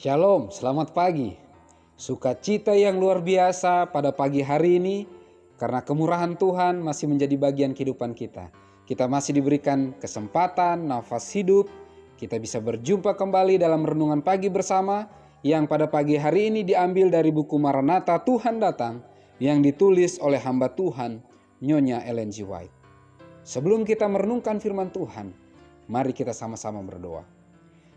Shalom, selamat pagi. Sukacita yang luar biasa pada pagi hari ini karena kemurahan Tuhan masih menjadi bagian kehidupan kita. Kita masih diberikan kesempatan, nafas hidup. Kita bisa berjumpa kembali dalam renungan pagi bersama yang pada pagi hari ini diambil dari buku Maranatha Tuhan Datang yang ditulis oleh hamba Tuhan Nyonya Ellen G. White. Sebelum kita merenungkan firman Tuhan, mari kita sama-sama berdoa.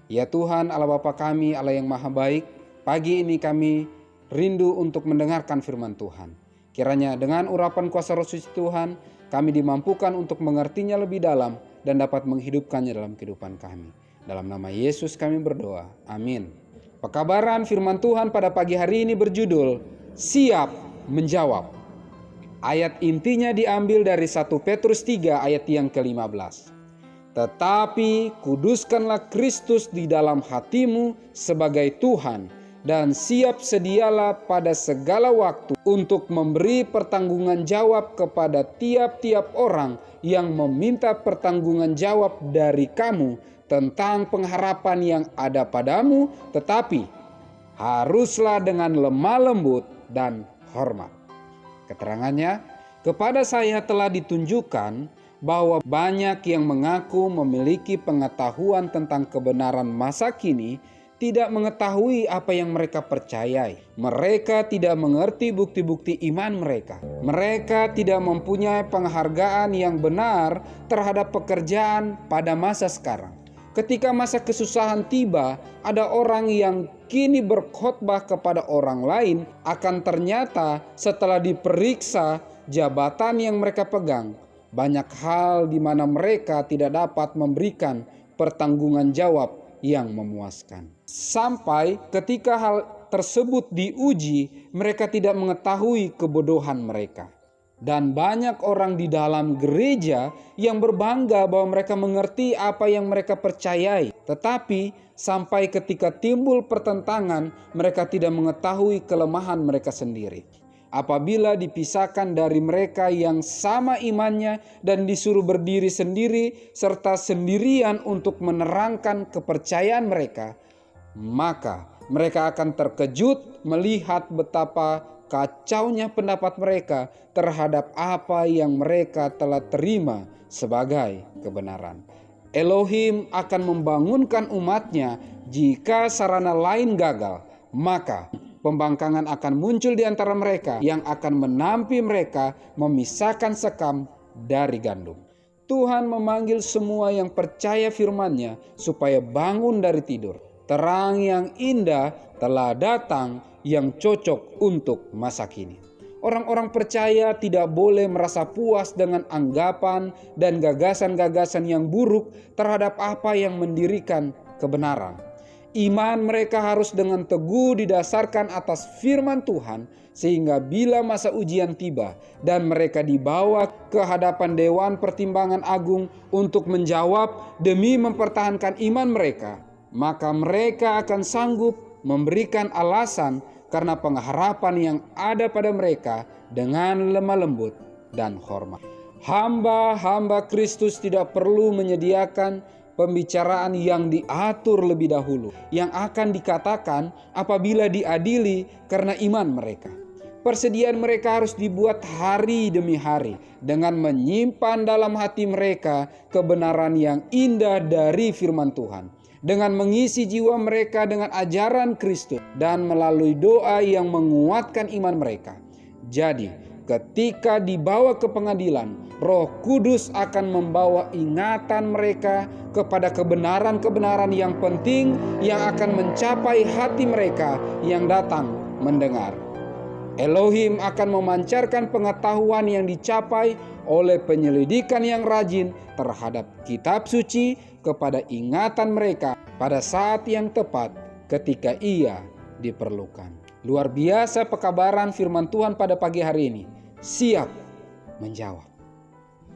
Ya Tuhan, Allah Bapa kami, Allah yang maha baik, pagi ini kami rindu untuk mendengarkan firman Tuhan. Kiranya dengan urapan kuasa Roh Suci Tuhan, kami dimampukan untuk mengertinya lebih dalam dan dapat menghidupkannya dalam kehidupan kami. Dalam nama Yesus kami berdoa, amin. Pekabaran firman Tuhan pada pagi hari ini berjudul, Siap Menjawab. Ayat intinya diambil dari 1 Petrus 3 ayat yang ke-15. Tetapi kuduskanlah Kristus di dalam hatimu sebagai Tuhan, dan siap sedialah pada segala waktu untuk memberi pertanggungan jawab kepada tiap-tiap orang yang meminta pertanggungan jawab dari kamu tentang pengharapan yang ada padamu, tetapi haruslah dengan lemah lembut dan hormat. Keterangannya, kepada saya telah ditunjukkan bahwa banyak yang mengaku memiliki pengetahuan tentang kebenaran masa kini tidak mengetahui apa yang mereka percayai. Mereka tidak mengerti bukti-bukti iman mereka. Mereka tidak mempunyai penghargaan yang benar terhadap pekerjaan pada masa sekarang. Ketika masa kesusahan tiba, ada orang yang kini berkhotbah kepada orang lain, akan ternyata setelah diperiksa jabatan yang mereka pegang, banyak hal di mana mereka tidak dapat memberikan pertanggungan jawab yang memuaskan. Sampai ketika hal tersebut diuji, mereka tidak mengetahui kebodohan mereka. Dan banyak orang di dalam gereja yang berbangga bahwa mereka mengerti apa yang mereka percayai. Tetapi sampai ketika timbul pertentangan, mereka tidak mengetahui kelemahan mereka sendiri. Apabila dipisahkan dari mereka yang sama imannya dan disuruh berdiri sendiri serta sendirian untuk menerangkan kepercayaan mereka, maka mereka akan terkejut melihat betapa kacaunya pendapat mereka terhadap apa yang mereka telah terima sebagai kebenaran. Elohim akan membangunkan umatnya jika sarana lain gagal, maka pembangkangan akan muncul di antara mereka yang akan menampi mereka memisahkan sekam dari gandum. Tuhan memanggil semua yang percaya firman-Nya supaya bangun dari tidur. Terang yang indah telah datang yang cocok untuk masa kini. Orang-orang percaya tidak boleh merasa puas dengan anggapan dan gagasan-gagasan yang buruk terhadap apa yang mendirikan kebenaran. Iman mereka harus dengan teguh didasarkan atas firman Tuhan, sehingga bila masa ujian tiba dan mereka dibawa ke hadapan Dewan Pertimbangan Agung untuk menjawab demi mempertahankan iman mereka, maka mereka akan sanggup memberikan alasan karena pengharapan yang ada pada mereka dengan lemah lembut dan hormat. Hamba-hamba Kristus tidak perlu menyediakan pembicaraan yang diatur lebih dahulu, yang akan dikatakan apabila diadili karena iman mereka. Persediaan mereka harus dibuat hari demi hari dengan menyimpan dalam hati mereka kebenaran yang indah dari firman Tuhan, dengan mengisi jiwa mereka dengan ajaran Kristus dan melalui doa yang menguatkan iman mereka. Jadi, ketika dibawa ke pengadilan, Roh Kudus akan membawa ingatan mereka kepada kebenaran-kebenaran yang penting yang akan mencapai hati mereka yang datang mendengar. Elohim akan memancarkan pengetahuan yang dicapai oleh penyelidikan yang rajin terhadap kitab suci kepada ingatan mereka pada saat yang tepat ketika ia diperlukan. Luar biasa pekabaran firman Tuhan pada pagi hari ini. Siap menjawab.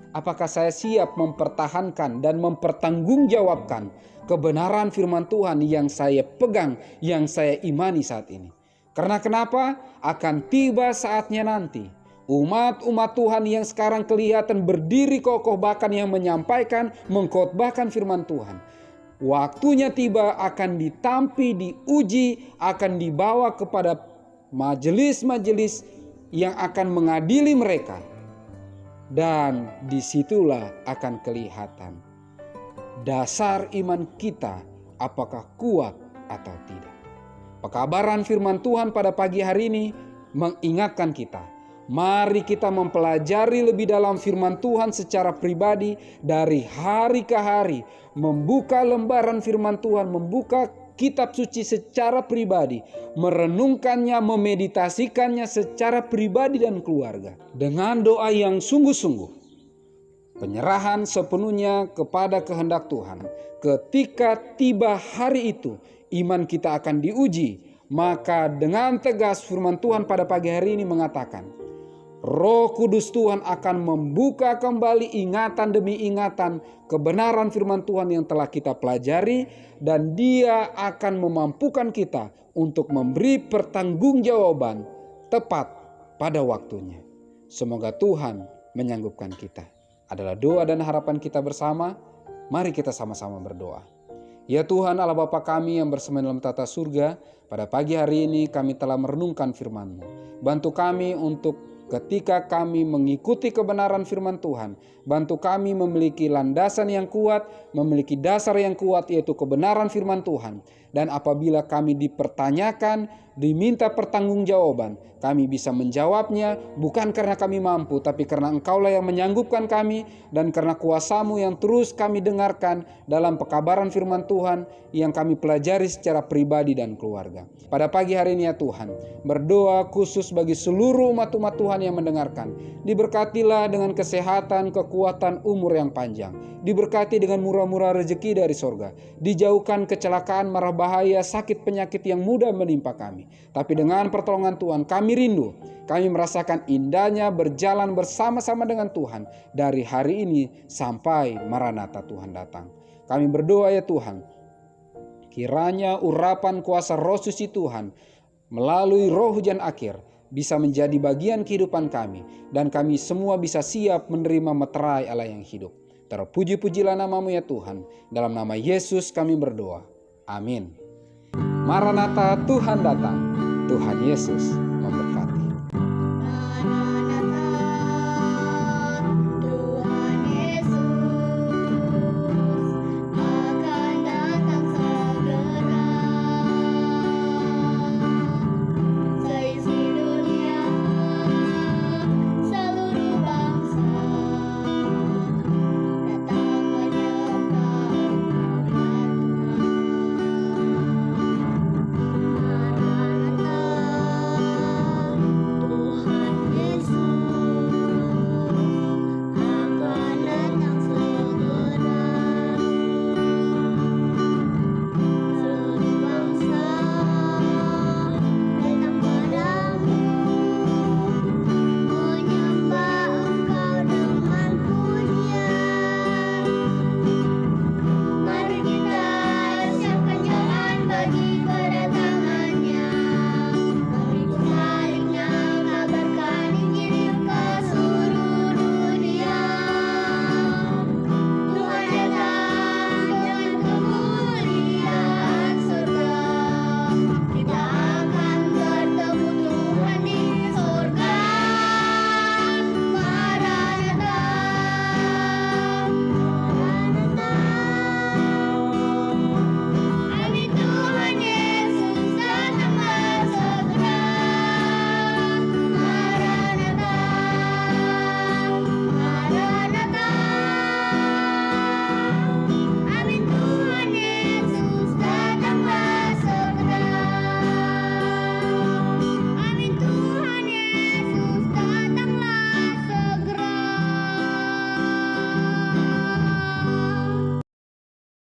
Apakah saya siap mempertahankan dan mempertanggungjawabkan kebenaran firman Tuhan yang saya pegang, yang saya imani saat ini? Karena kenapa? Akan tiba saatnya nanti umat-umat Tuhan yang sekarang kelihatan berdiri kokoh, bahkan yang menyampaikan, mengkhotbahkan firman Tuhan, Waktunya tiba, akan ditampi, diuji, akan dibawa kepada majelis-majelis yang akan mengadili mereka. Dan disitulah akan kelihatan dasar iman kita apakah kuat atau tidak. Pekabaran firman Tuhan pada pagi hari ini mengingatkan kita, mari kita mempelajari lebih dalam firman Tuhan secara pribadi dari hari ke hari, membuka lembaran firman Tuhan, membuka kitab suci secara pribadi, merenungkannya, memeditasikannya secara pribadi dan keluarga. Dengan doa yang sungguh-sungguh, penyerahan sepenuhnya kepada kehendak Tuhan. Ketika tiba hari itu, iman kita akan diuji. Maka dengan tegas firman Tuhan pada pagi hari ini mengatakan, Roh Kudus Tuhan akan membuka kembali ingatan demi ingatan kebenaran firman Tuhan yang telah kita pelajari, dan Dia akan memampukan kita untuk memberi pertanggungjawaban tepat pada waktunya. Semoga Tuhan menyanggupkan kita. Adalah doa dan harapan kita bersama. Mari kita sama-sama berdoa. Ya Tuhan Allah Bapa kami yang bersema dalam tata surga, pada pagi hari ini kami telah merenungkan firman-Mu. Bantu kami untuk ketika kami mengikuti kebenaran firman Tuhan, bantu kami memiliki landasan yang kuat, memiliki dasar yang kuat, yaitu kebenaran firman Tuhan. Dan apabila kami dipertanyakan, diminta pertanggungjawaban, kami bisa menjawabnya bukan karena kami mampu, tapi karena Engkaulah yang menyanggupkan kami, dan karena kuasa-Mu yang terus kami dengarkan dalam pekabaran firman Tuhan yang kami pelajari secara pribadi dan keluarga. Pada pagi hari ini ya Tuhan, berdoa khusus bagi seluruh umat-umat Tuhan yang mendengarkan. Diberkatilah dengan kesehatan, kekuatan, umur yang panjang. Diberkati dengan murah-murah rezeki dari sorga. Dijauhkan kecelakaan, mara bahaya, sakit penyakit yang mudah menimpa kami. Tapi dengan pertolongan Tuhan kami rindu. Kami merasakan indahnya berjalan bersama-sama dengan Tuhan dari hari ini sampai Maranatha Tuhan datang. Kami berdoa ya Tuhan, kiranya urapan kuasa Roh Suci Tuhan melalui roh hujan akhir bisa menjadi bagian kehidupan kami, dan kami semua bisa siap menerima meterai Allah yang hidup. Terpuji-pujilah nama-Mu ya Tuhan. Dalam nama Yesus kami berdoa. Amin. Maranatha Tuhan datang. Tuhan Yesus